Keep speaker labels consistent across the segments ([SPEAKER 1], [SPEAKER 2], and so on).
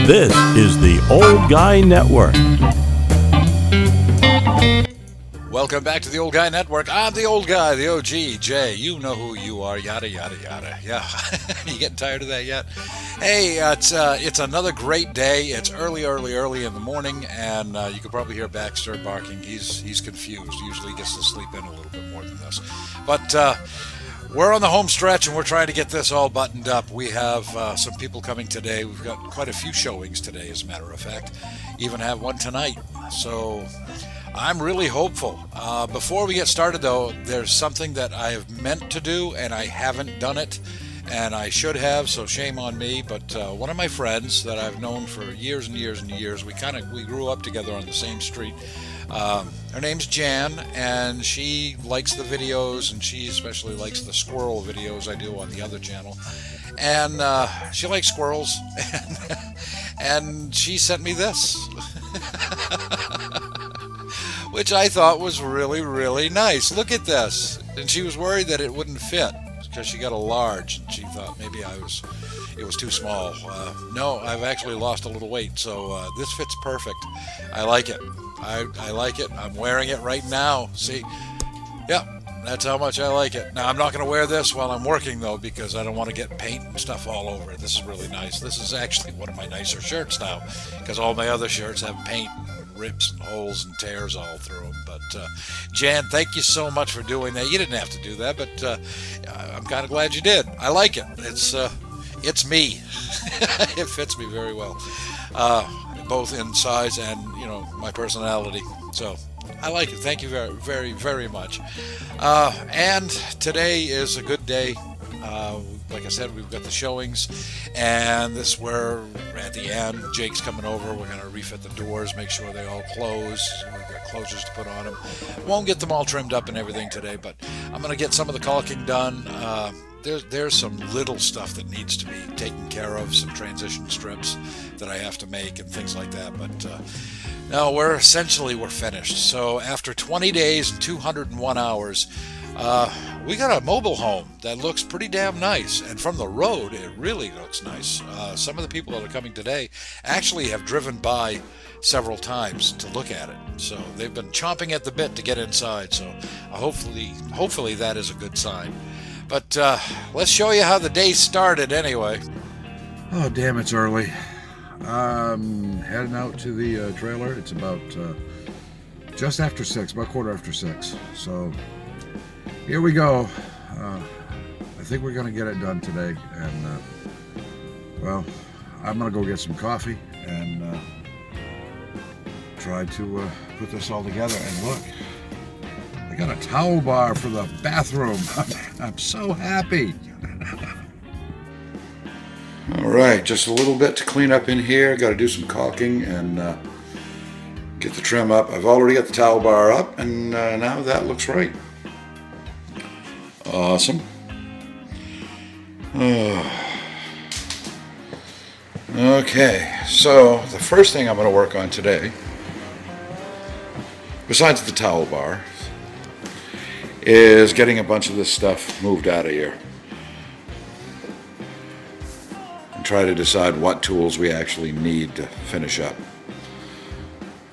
[SPEAKER 1] This is the Old Guy Network.
[SPEAKER 2] Welcome back to the Old Guy Network. I'm the old guy, the OG, Jay. You know who you are, yada, yada, yada. Yeah, you getting tired of that yet? Hey, it's another great day. It's early in the morning, and you can probably hear Baxter barking. He's confused. Usually he gets to sleep in a little bit more than this. But we're on the home stretch, and we're trying to get this all buttoned up. We have some people coming today. We've got quite a few showings today, as a matter of fact. Even have one tonight. So I'm really hopeful. Before we get started, though, there's something that I have meant to do, and I haven't done it, and I should have, so shame on me. But one of my friends that I've known for years and years and years, we grew up together on the same street. Her name's Jan, and she likes the videos, and she especially likes the squirrel videos I do on the other channel. And she likes squirrels, and she sent me this. Which I thought was really, really nice. Look at this. And she was worried that it wouldn't fit because she got a large, and she thought maybe it was too small. No, I've actually lost a little weight, so this fits perfect. I like it. I like it. I'm wearing it right now. See? Yep, that's how much I like it. Now, I'm not going to wear this while I'm working, though, because I don't want to get paint and stuff all over it. This is really nice. This is actually one of my nicer shirts now, because all my other shirts have paint and rips and holes and tears all through them. But Jan, thank you so much for doing that. You didn't have to do that, but I'm kind of glad you did. I like it. It's me. It fits me very well, both in size and my personality. So I like it. Thank you very, very, very much. And today is a good day. Like I said, we've got the showings, and we're at the end. Jake's coming over. We're going to refit the doors, make sure they all close. We've got closures to put on them. Won't get them all trimmed up and everything today, but I'm going to get some of the caulking done. There's some little stuff that needs to be taken care of, some transition strips that I have to make and things like that. But no, we're finished. So after 20 days and 201 hours, we got a mobile home that looks pretty damn nice. And from the road, it really looks nice. Some of the people that are coming today actually have driven by several times to look at it. So they've been chomping at the bit to get inside. So hopefully that is a good sign. But let's show you how the day started anyway.
[SPEAKER 3] Oh, damn, it's early. I'm heading out to the trailer. It's about just after 6, about 6:15. So here we go. I think we're going to get it done today. And, well, I'm going to go get some coffee and try to put this all together. And look, I got a towel bar for the bathroom. I'm so happy. All right, just a little bit to clean up in here. Got to do some caulking and get the trim up. I've already got the towel bar up, and now that looks right. Awesome. Okay, so the first thing I'm going to work on today, besides the towel bar, is getting a bunch of this stuff moved out of here and try to decide what tools we actually need to finish up.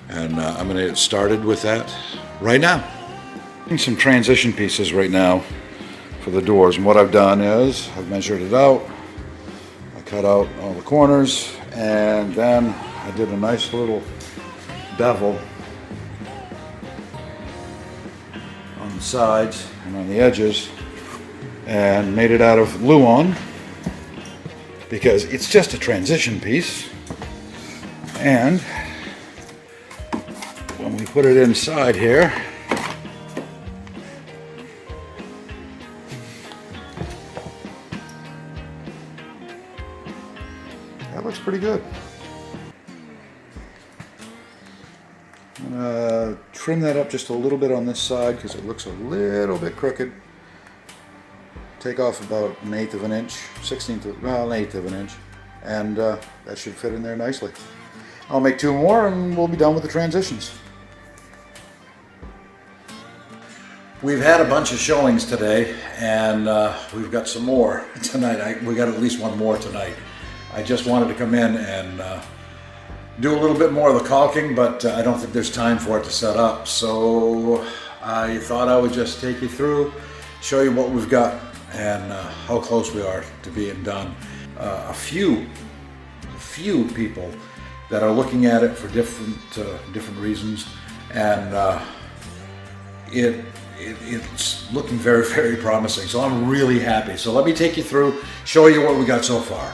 [SPEAKER 3] And I'm going to get started with that right now. Some transition pieces right now for the doors, and what I've done is I've measured it out. I cut out all the corners, and then I did a nice little bevel on the sides and on the edges and made it out of Luan because it's just a transition piece, and when we put it inside here, that looks pretty good. I'm gonna trim that up just a little bit on this side because it looks a little bit crooked. Take off about 1/8 of an inch, 1/8 of an inch, and that should fit in there nicely. I'll make 2 more and we'll be done with the transitions. We've had a bunch of showings today, and we've got some more tonight. We got at least one more tonight. I just wanted to come in and do a little bit more of the caulking, but I don't think there's time for it to set up. So I thought I would just take you through, show you what we've got and how close we are to being done. A few people that are looking at it for different reasons, and it's looking very, very promising. So I'm really happy. So let me take you through, show you what we got so far.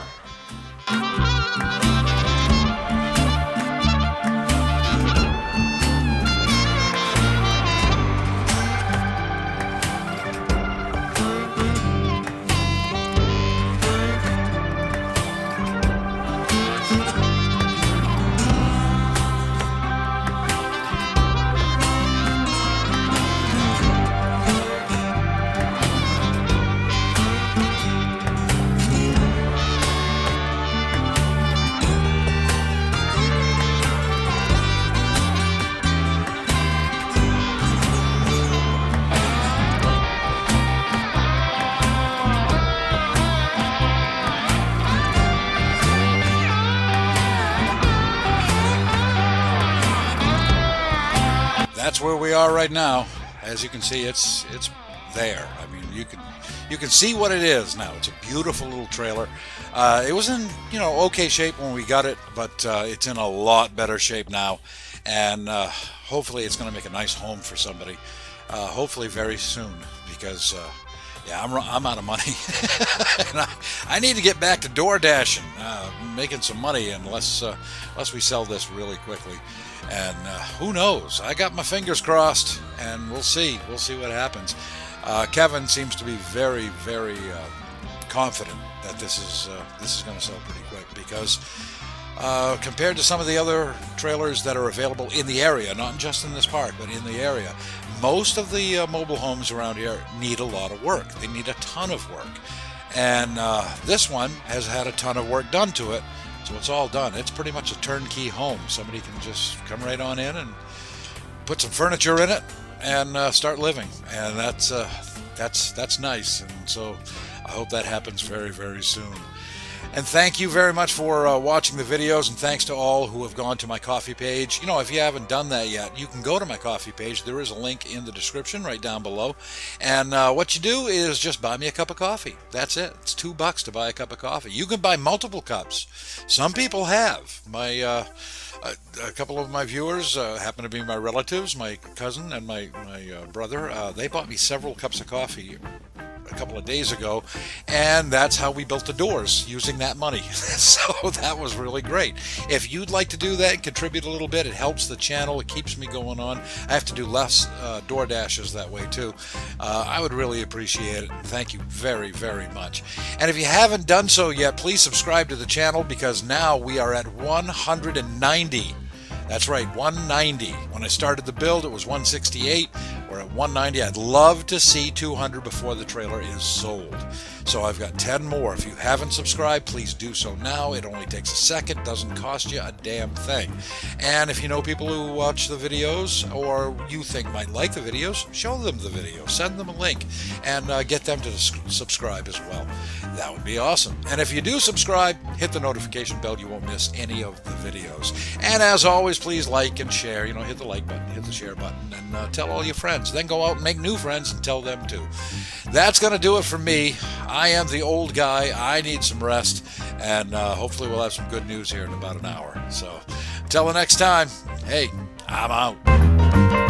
[SPEAKER 3] That's where we are right now. As you can see, it's there. I mean, you can see what it is now. It's a beautiful little trailer. It was in okay shape when we got it, but it's in a lot better shape now, and hopefully it's going to make a nice home for somebody. Hopefully very soon, because yeah, I'm out of money. And I need to get back to door dashing, making some money, unless we sell this really quickly. And who knows? I got my fingers crossed, and we'll see what happens. Kevin seems to be very, very confident that this is going to sell pretty quick, because compared to some of the other trailers that are available in the area, not just in this park, but in the area, most of the mobile homes around here need a lot of work. They need a ton of work. And this one has had a ton of work done to it, so it's all done. It's pretty much a turnkey home. Somebody can just come right on in and put some furniture in it and start living. And that's nice. And so I hope that happens very, very soon. And thank you very much for watching the videos, and thanks to all who have gone to my Ko-fi page. If you haven't done that yet, you can go to my Ko-fi page. There is a link in the description right down below. And what you do is just buy me a cup of coffee. That's it. It's $2 to buy a cup of coffee. You can buy multiple cups. Some people have. A couple of my viewers happen to be my relatives, my cousin and my brother. They bought me several cups of coffee a couple of days ago, and that's how we built the doors, using that money. So that was really great. If you'd like to do that and contribute a little bit, it helps the channel. It keeps me going on. I have to do less door dashes that way too. I would really appreciate it. Thank you very, very much. And if you haven't done so yet, please subscribe to the channel, because now we are at 190. That's right, 190. When I started the build, it was 168. We're at 190. I'd love to see 200 before the trailer is sold. So I've got 10 more. If you haven't subscribed, please do so now. It only takes a second, doesn't cost you a damn thing. And if you know people who watch the videos, or you think might like the videos, show them the video. Send them a link and get them to subscribe as well. That would be awesome. And if you do subscribe, hit the notification bell. You won't miss any of the videos. And as always, please like and share. Hit the like button, hit the share button, and tell all your friends. Then go out and make new friends and tell them too. That's going to do it for me. I am the old guy. I need some rest, and hopefully we'll have some good news here in about an hour. So until the next time, hey, I'm out.